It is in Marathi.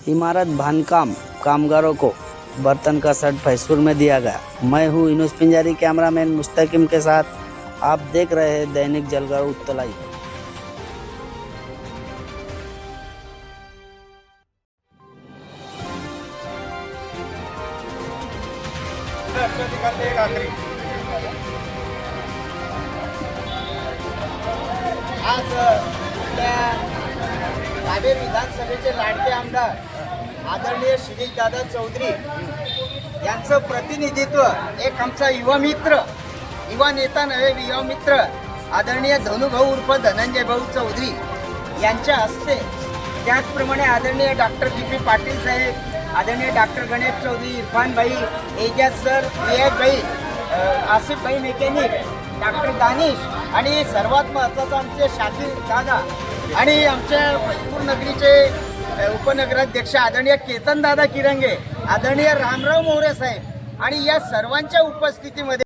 इमारत बांधकाम कामगारों को बर्तन का सेट फैजपुर में दिया गया। मैं हूं इनुस पिंजारी, कैमरामैन मुस्तकिम के साथ। आप देख रहे हैं दैनिक जलगांव उत्तलाई। आज आपल्या रावेर विधानसभेचे लाडके आमदार आदरणीय शिरीषदादा चौधरी यांचं प्रतिनिधित्व एक आमचा युवा मित्र, युवा नेता नव्हे युवा मित्र आदरणीय धनुभाऊ उर्फ धनंजय भाऊ चौधरी यांच्या हस्ते, त्याचप्रमाणे आदरणीय डॉक्टर बी पाटील साहेब, आदरणीय डॉक्टर गणेश चौधरी, इरफान भाई, एजाज सर, वियाज भाई, आसिफ भाई मेकॅनिक, डॉक्टर दानिश आणि सर्वात महत्त्वाचं आमचे शाकीर दादा आणि आमच्या फैजपूर नगरीचे उपनगराध्यक्ष आदरणीय केतन दादा किरंगे, आदरणीय रामराव मोरे साहेब आणि या सर्वांच्या उपस्थितीमध्ये